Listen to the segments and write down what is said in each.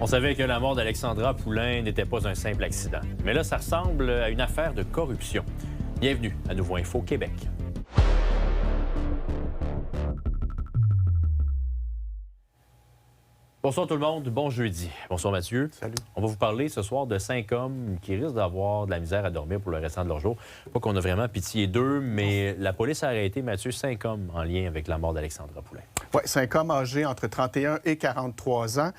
On savait que la mort d'Alexandra Poulain n'était pas un simple accident. Mais là, ça ressemble à une affaire de corruption. Bienvenue à Nouveau Info Québec. Bonsoir tout le monde, bon jeudi. Bonsoir Mathieu. Salut. On va vous parler ce soir de 5 hommes qui risquent d'avoir de la misère à dormir pour le restant de leur jour. Pas qu'on a vraiment pitié d'eux, mais la police a arrêté, Mathieu, 5 hommes en lien avec la mort d'Alexandra Poulain. Oui, 5 hommes âgés entre 31 et 43 ans.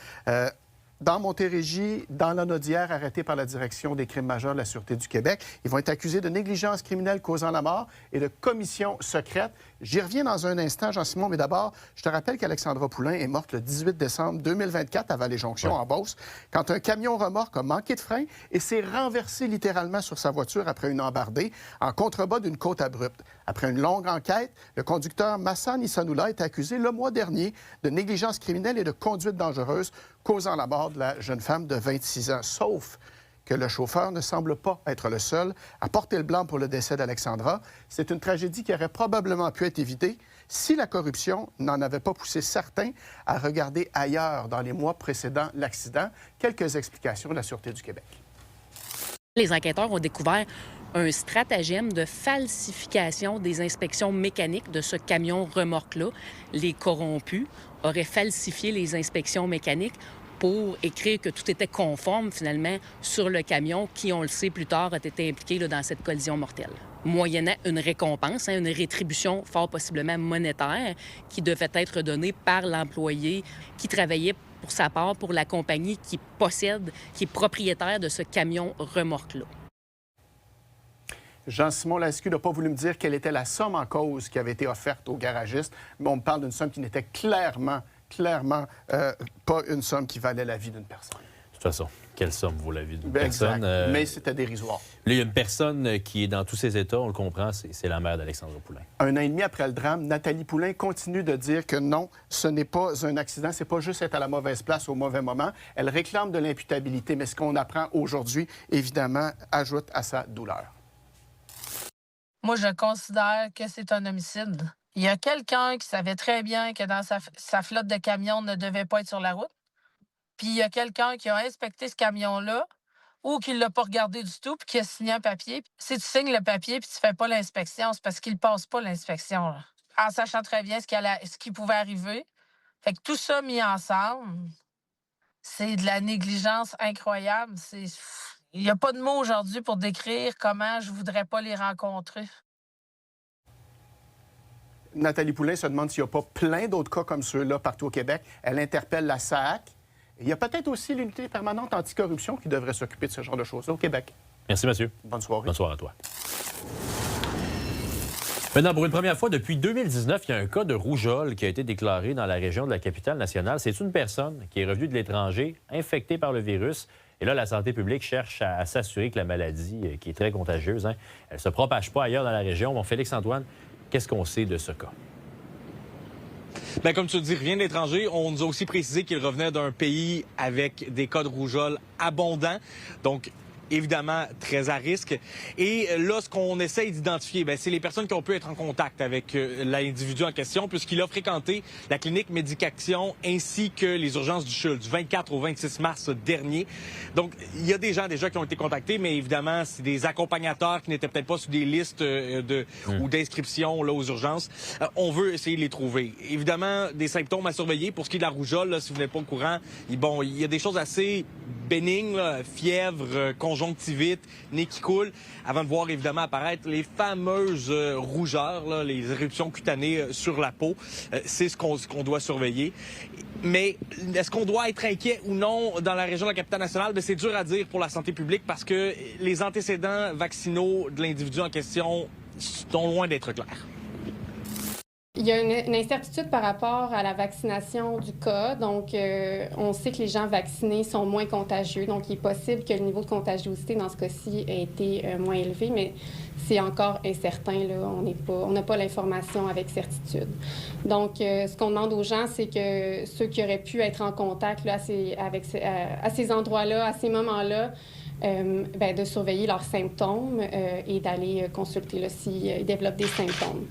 Dans Montérégie, dans l'Anaudière, arrêtés par la Direction des crimes majeurs de la Sûreté du Québec. Ils vont être accusés de négligence criminelle causant la mort et de commission secrète. J'y reviens dans un instant, Jean-Simon, mais d'abord, je te rappelle qu'Alexandra Poulain est morte le 18 décembre 2024 à Vallée-Jonction, en Beauce, quand un camion remorque a manqué de frein et s'est renversé littéralement sur sa voiture après une embardée en contrebas d'une côte abrupte. Après une longue enquête, le conducteur Massan Issanoula est accusé le mois dernier de négligence criminelle et de conduite dangereuse causant la mort de la jeune femme de 26 ans. Sauf que le chauffeur ne semble pas être le seul à porter le blanc pour le décès d'Alexandra. C'est une tragédie qui aurait probablement pu être évitée si la corruption n'en avait pas poussé certains à regarder ailleurs dans les mois précédant l'accident. Quelques explications de la Sûreté du Québec. Les enquêteurs ont découvert un stratagème de falsification des inspections mécaniques de ce camion remorque-là. Les corrompus auraient falsifié les inspections mécaniques pour écrire que tout était conforme, finalement, sur le camion qui, on le sait plus tard, a été impliqué dans cette collision mortelle. Moyennant une récompense, une rétribution fort possiblement monétaire qui devait être donnée par l'employé qui travaillait pour sa part pour la compagnie qui possède, qui est propriétaire de ce camion remorque-là. Jean-Simon Lascu n'a pas voulu me dire quelle était la somme en cause qui avait été offerte au garagiste, mais on me parle d'une somme qui n'était clairement pas une somme qui valait la vie d'une personne. De toute façon, quelle somme vaut la vie d'une personne? Mais c'était dérisoire. Là, il y a une personne qui est dans tous ses états, on le comprend, c'est la mère d'Alexandra Poulain. 1 an et demi après le drame, Nathalie Poulain continue de dire que non, ce n'est pas un accident, c'est pas juste être à la mauvaise place au mauvais moment. Elle réclame de l'imputabilité, mais ce qu'on apprend aujourd'hui, évidemment, ajoute à sa douleur. Moi, je considère que c'est un homicide. Il y a quelqu'un qui savait très bien que dans sa flotte de camions ne devait pas être sur la route. Puis il y a quelqu'un qui a inspecté ce camion-là ou qui ne l'a pas regardé du tout puis qui a signé un papier. Si tu signes le papier puis tu ne fais pas l'inspection, c'est parce qu'il ne passe pas l'inspection, là. En sachant très bien ce qui pouvait arriver. Fait que tout ça mis ensemble, c'est de la négligence incroyable. Il n'y a pas de mots aujourd'hui pour décrire comment je ne voudrais pas les rencontrer. Nathalie Poulain se demande s'il n'y a pas plein d'autres cas comme ceux-là partout au Québec. Elle interpelle la SAAC. Il y a peut-être aussi l'unité permanente anticorruption qui devrait s'occuper de ce genre de choses-là au Québec. Merci, Mathieu. Bonne soirée. Bonsoir à toi. Maintenant, pour une première fois depuis 2019, il y a un cas de rougeole qui a été déclaré dans la région de la capitale nationale. C'est une personne qui est revenue de l'étranger, infectée par le virus. Et là, la santé publique cherche à s'assurer que la maladie, qui est très contagieuse, elle ne se propage pas ailleurs dans la région. Bon, Félix-Antoine, qu'est-ce qu'on sait de ce cas? Bien, comme tu le dis, rien d'étranger. On nous a aussi précisé qu'il revenait d'un pays avec des cas de rougeole abondants. Donc, évidemment, très à risque. Et là, ce qu'on essaye d'identifier, c'est les personnes qui ont pu être en contact avec l'individu en question, puisqu'il a fréquenté la clinique Médication ainsi que les urgences du CHUL du 24 au 26 mars dernier. Donc, il y a des gens déjà qui ont été contactés, mais évidemment, c'est des accompagnateurs qui n'étaient peut-être pas sur des listes ou d'inscription là, aux urgences. On veut essayer de les trouver. Évidemment, des symptômes à surveiller. Pour ce qui est de la rougeole, là, si vous n'êtes pas au courant, il y a des choses assez bénignes, là, fièvre, conjonctivite, nez qui coule, avant de voir évidemment apparaître les fameuses rougeurs, là, les éruptions cutanées sur la peau. C'est ce qu'on doit surveiller. Mais est-ce qu'on doit être inquiet ou non dans la région de la capitale nationale? C'est dur à dire pour la santé publique parce que les antécédents vaccinaux de l'individu en question sont loin d'être clairs. Il y a une incertitude par rapport à la vaccination du cas. Donc, on sait que les gens vaccinés sont moins contagieux. Donc, il est possible que le niveau de contagiosité dans ce cas-ci ait été moins élevé, mais c'est encore incertain, là. On n'a pas l'information avec certitude. Donc, ce qu'on demande aux gens, c'est que ceux qui auraient pu être en contact là, à ces endroits-là, à ces moments-là, de surveiller leurs symptômes et d'aller consulter s'ils développent des symptômes.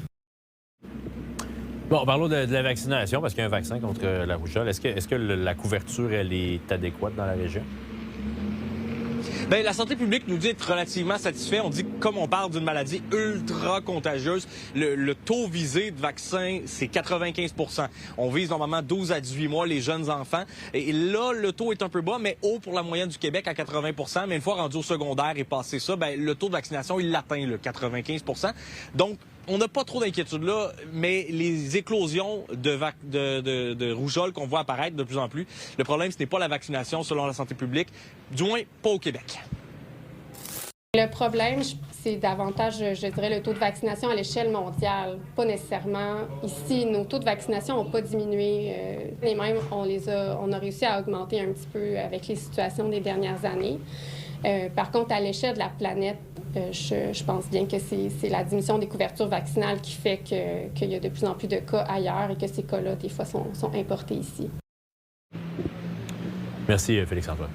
Bon, parlons de la vaccination, parce qu'il y a un vaccin contre la rougeole. Est-ce que la couverture, elle est adéquate dans la région? Bien, la santé publique nous dit être relativement satisfait. On dit que comme on parle d'une maladie ultra contagieuse, le taux visé de vaccin, c'est 95 %. On vise normalement 12 à 18 mois les jeunes enfants. Et là, le taux est un peu bas, mais haut pour la moyenne du Québec à 80 %. Mais une fois rendu au secondaire et passé ça, bien, le taux de vaccination, il l'atteint, le 95 %. Donc, on n'a pas trop d'inquiétude là, mais les éclosions de rougeole qu'on voit apparaître de plus en plus, le problème, ce n'est pas la vaccination selon la santé publique, du moins pas au Québec. Le problème, c'est davantage, je dirais, le taux de vaccination à l'échelle mondiale. Pas nécessairement ici. Nos taux de vaccination n'ont pas diminué. Et même, on a réussi à augmenter un petit peu avec les situations des dernières années. Par contre, à l'échelle de la planète, je pense bien que c'est la diminution des couvertures vaccinales qui fait qu'il y a de plus en plus de cas ailleurs et que ces cas-là, des fois, sont importés ici. Merci, Félix-Antoine.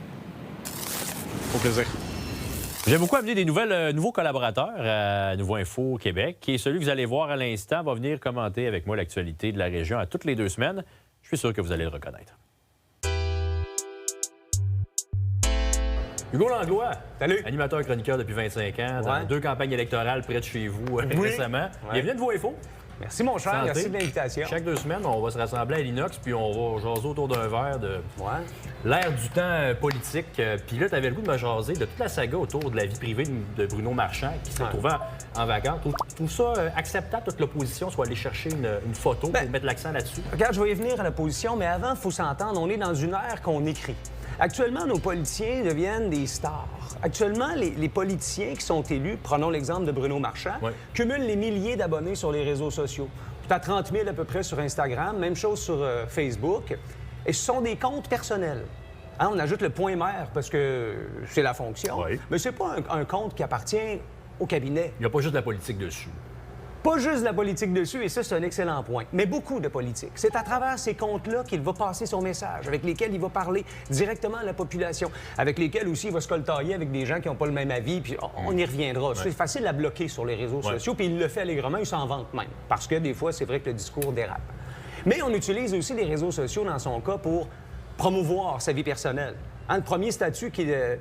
Au plaisir. J'aime beaucoup amener des nouveaux collaborateurs à Nouveau Info Québec, qui est celui que vous allez voir à l'instant, va venir commenter avec moi l'actualité de la région à toutes les 2 semaines. Je suis sûr que vous allez le reconnaître. Hugo Langlois, salut. Animateur chroniqueur depuis 25 ans, dans 2 campagnes électorales près de chez vous récemment. Bienvenue à Nouveau Info. Merci, mon cher. Santé. Merci de l'invitation. Chaque 2 semaines, on va se rassembler à l'Inox, puis on va jaser autour d'un verre de l'ère du temps politique. Puis là, tu avais le goût de me jaser de toute la saga autour de la vie privée de Bruno Marchand, qui s'est retrouvé en vacances. Tout ça acceptable, toute l'opposition soit aller chercher une photo pour mettre l'accent là-dessus? Regarde, je vais y venir à l'opposition, mais avant, il faut s'entendre, on est dans une ère qu'on écrit. Actuellement, nos politiciens deviennent des stars. Actuellement, les politiciens qui sont élus, prenons l'exemple de Bruno Marchand, cumulent les milliers d'abonnés sur les réseaux sociaux. Tu as 30 000 à peu près sur Instagram, même chose sur Facebook. Et ce sont des comptes personnels. Hein, on ajoute le point maire parce que c'est la fonction. Mais c'est pas un compte qui appartient au cabinet. Il n'y a pas juste de la politique dessus. Pas juste de la politique dessus, et ça, c'est un excellent point, mais beaucoup de politique. C'est à travers ces comptes-là qu'il va passer son message, avec lesquels il va parler directement à la population, avec lesquels aussi il va se coltailler avec des gens qui n'ont pas le même avis, puis on y reviendra. C'est facile à bloquer sur les réseaux sociaux, puis il le fait allègrement, il s'en vante même, parce que des fois, c'est vrai que le discours dérape. Mais on utilise aussi les réseaux sociaux, dans son cas, pour promouvoir sa vie personnelle. Hein, le premier statut qui est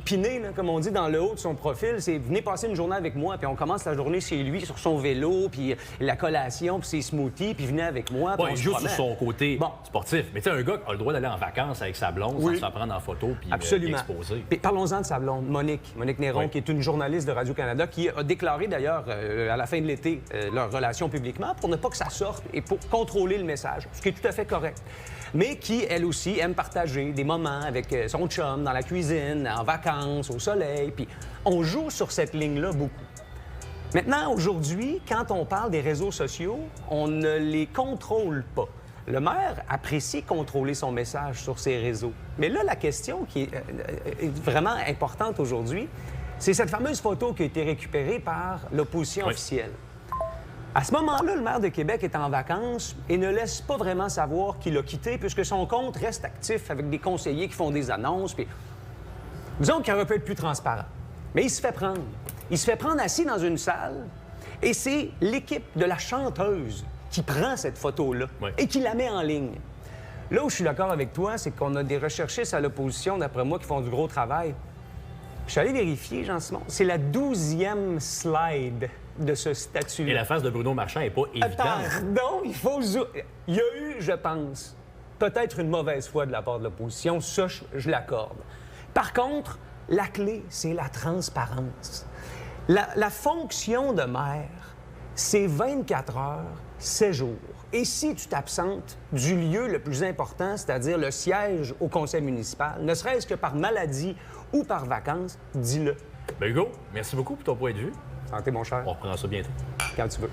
piné, là, comme on dit, dans le haut de son profil, c'est « Venez passer une journée avec moi », puis on commence la journée chez lui, sur son vélo, puis la collation, puis ses smoothies, puis venez avec moi. Il joue sur son côté sportif. Mais tu sais, un gars a le droit d'aller en vacances avec sa blonde, sans se faire prendre en photo, puis exposer. Puis parlons-en de sa blonde, Monique Néron, qui est une journaliste de Radio-Canada, qui a déclaré d'ailleurs à la fin de l'été leur relation publiquement pour ne pas que ça sorte et pour contrôler le message, ce qui est tout à fait correct. Mais qui, elle aussi, aime partager des moments avec son chum dans la cuisine, en vacances, au soleil. Puis on joue sur cette ligne-là beaucoup. Maintenant, aujourd'hui, quand on parle des réseaux sociaux, on ne les contrôle pas. Le maire apprécie contrôler son message sur ses réseaux. Mais là, la question qui est vraiment importante aujourd'hui, c'est cette fameuse photo qui a été récupérée par l'opposition officielle. À ce moment-là, le maire de Québec est en vacances et ne laisse pas vraiment savoir qu'il a quitté puisque son compte reste actif avec des conseillers qui font des annonces. Puis... disons qu'il aurait pu être plus transparent. Mais il se fait prendre. Il se fait prendre assis dans une salle et c'est l'équipe de la chanteuse qui prend cette photo-là et qui la met en ligne. Là où je suis d'accord avec toi, c'est qu'on a des recherchistes à l'opposition, d'après moi, qui font du gros travail. Je suis allé vérifier, Jean-Simon. C'est la 12e slide de ce statut-là. Et la face de Bruno Marchand n'est pas évidente. Pardon, il faut... Il y a eu, je pense, peut-être une mauvaise foi de la part de l'opposition. Ça, je l'accorde. Par contre, la clé, c'est la transparence. La fonction de maire, c'est 24 heures, 7 jours. Et si tu t'absentes du lieu le plus important, c'est-à-dire le siège au conseil municipal, ne serait-ce que par maladie ou par vacances, dis-le. Ben Hugo, merci beaucoup pour ton point de vue. Santé, mon cher. On reprend ça bientôt. Quand tu veux.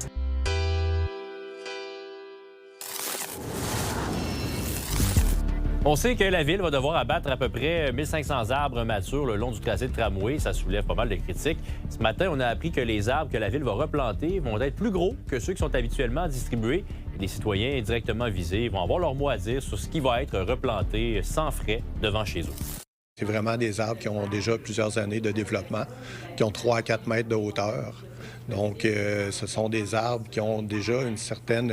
On sait que la Ville va devoir abattre à peu près 1500 arbres matures le long du tracé de tramway. Ça soulève pas mal de critiques. Ce matin, on a appris que les arbres que la Ville va replanter vont être plus gros que ceux qui sont habituellement distribués. Et les citoyens directement visés vont avoir leur mot à dire sur ce qui va être replanté sans frais devant chez eux. C'est vraiment des arbres qui ont déjà plusieurs années de développement, qui ont 3 à 4 mètres de hauteur. Donc, ce sont des arbres qui ont déjà une certaine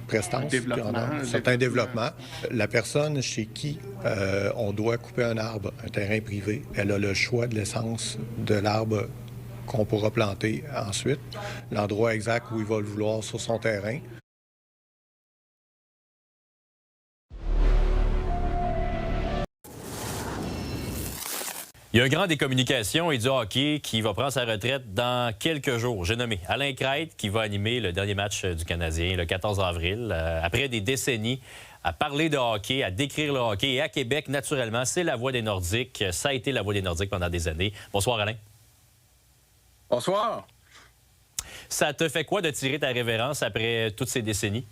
prestance, puis on a un certain développement. La personne chez qui on doit couper un arbre, un terrain privé, elle a le choix de l'essence de l'arbre qu'on pourra planter ensuite, l'endroit exact où il va le vouloir sur son terrain. Il y a un grand des communications et du hockey qui va prendre sa retraite dans quelques jours. J'ai nommé Alain Crête qui va animer le dernier match du Canadien le 14 avril. Après des décennies à parler de hockey, à décrire le hockey. Et à Québec, naturellement, c'est la voix des Nordiques. Ça a été la voix des Nordiques pendant des années. Bonsoir, Alain. Bonsoir. Ça te fait quoi de tirer ta révérence après toutes ces décennies?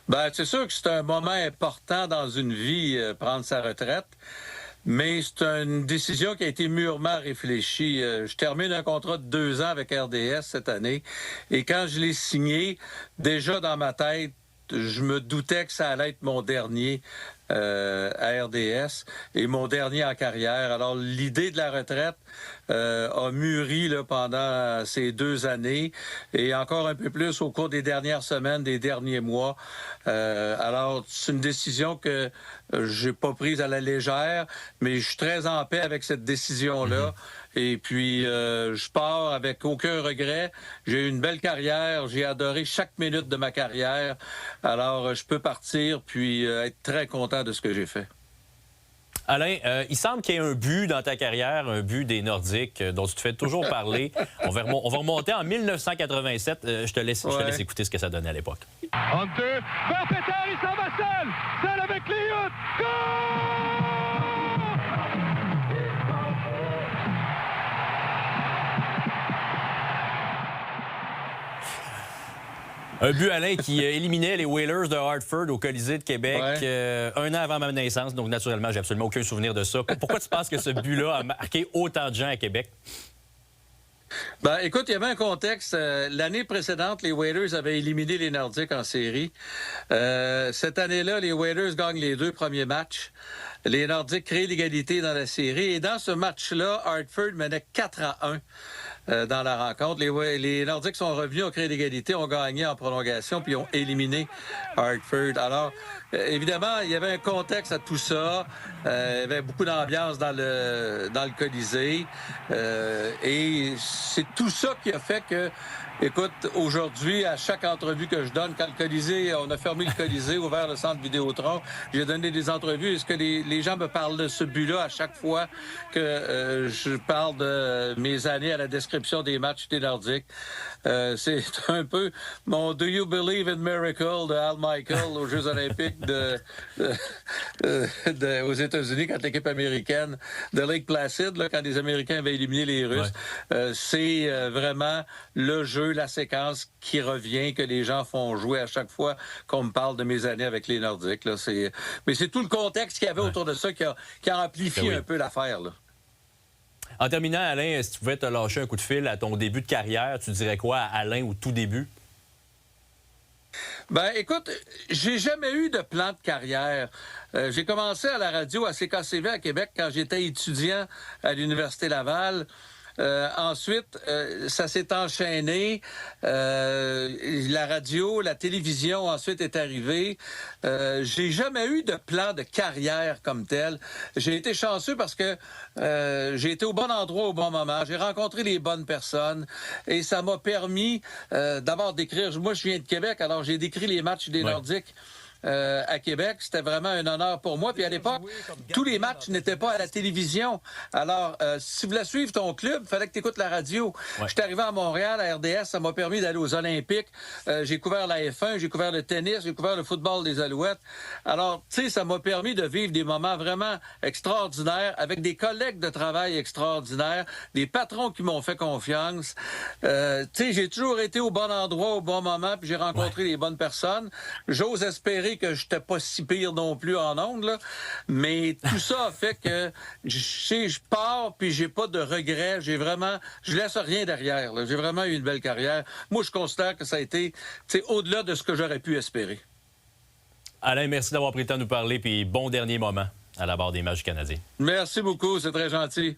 Bien, c'est sûr que c'est un moment important dans une vie, prendre sa retraite. Mais c'est une décision qui a été mûrement réfléchie. Je termine un contrat de 2 ans avec RDS cette année. Et quand je l'ai signé, déjà dans ma tête, je me doutais que ça allait être mon dernier à RDS et mon dernier en carrière. Alors, l'idée de la retraite a mûri là, pendant ces 2 années et encore un peu plus au cours des dernières semaines, des derniers mois. Alors, c'est une décision que j'ai pas prise à la légère, mais je suis très en paix avec cette décision-là. Et puis, je pars avec aucun regret. J'ai eu une belle carrière. J'ai adoré chaque minute de ma carrière. Alors, je peux partir puis être très content de ce que j'ai fait. Alain, il semble qu'il y ait un but dans ta carrière, un but des Nordiques dont tu te fais toujours parler. On va remonter en 1987. Je te laisse écouter ce que ça donnait à l'époque. Hunter, vers Peter, il s'en va seul! Seul avec Liut! Goal! Un but, Alain, qui éliminait les Whalers de Hartford au Colisée de Québec 1 an avant ma naissance. Donc, naturellement, j'ai absolument aucun souvenir de ça. Pourquoi tu penses que ce but-là a marqué autant de gens à Québec? Ben, écoute, il y avait un contexte. L'année précédente, les Whalers avaient éliminé les Nordiques en série. Cette année-là, les Whalers gagnent les 2 premiers matchs. Les Nordiques créent l'égalité dans la série. Et dans ce match-là, Hartford menait 4-1. Dans la rencontre. Les Nordiques sont revenus, ont créé l'égalité, ont gagné en prolongation, puis ont éliminé Hartford. Alors, évidemment, il y avait un contexte à tout ça. Il y avait beaucoup d'ambiance dans le Colisée. Et c'est tout ça qui a fait que, écoute, aujourd'hui, à chaque entrevue que je donne, quand le Colisée, on a fermé le Colisée, ouvert le centre Vidéotron, j'ai donné des entrevues. Est-ce que les gens me parlent de ce but-là à chaque fois que je parle de mes années à la description des matchs des Nordiques? C'est un peu mon Do You Believe in Miracle de Al Michael aux Jeux olympiques aux États-Unis quand l'équipe américaine de Lake Placid, là, quand les Américains avaient éliminé les Russes. C'est vraiment le jeu, la séquence qui revient, que les gens font jouer à chaque fois qu'on me parle de mes années avec les Nordiques. Là. Mais c'est tout le contexte qu'il y avait autour de ça qui a amplifié un peu l'affaire. Là. En terminant, Alain, si tu pouvais te lâcher un coup de fil à ton début de carrière, tu dirais quoi à Alain au tout début? Ben, écoute, j'ai jamais eu de plan de carrière. J'ai commencé à la radio à CKCV à Québec quand j'étais étudiant à l'Université Laval. Ensuite, ça s'est enchaîné. La radio, la télévision ensuite est arrivée. J'ai jamais eu de plan de carrière comme tel. J'ai été chanceux parce que j'ai été au bon endroit au bon moment. J'ai rencontré les bonnes personnes et ça m'a permis d'abord d'écrire. Moi, je viens de Québec, alors j'ai décrit les matchs des Nordiques. À Québec, c'était vraiment un honneur pour moi. Puis à l'époque, tous les matchs n'étaient pas à la télévision. Alors, si tu voulais suivre ton club, il fallait que tu écoutes la radio. Je suis arrivé à Montréal, à RDS, ça m'a permis d'aller aux Olympiques. J'ai couvert la F1, j'ai couvert le tennis, j'ai couvert le football des Alouettes. Alors, tu sais, ça m'a permis de vivre des moments vraiment extraordinaires avec des collègues de travail extraordinaires, des patrons qui m'ont fait confiance. Tu sais, j'ai toujours été au bon endroit, au bon moment, puis j'ai rencontré les bonnes personnes. J'ose espérer que je n'étais pas si pire non plus en ondes, là. Mais tout ça a fait que je pars puis j'ai pas de regrets. Je laisse rien derrière. J'ai vraiment eu une belle carrière. Moi, je considère que ça a été au-delà de ce que j'aurais pu espérer. Alain, merci d'avoir pris le temps de nous parler puis bon dernier moment à la barre des matchs du Canadien. Merci beaucoup, c'est très gentil.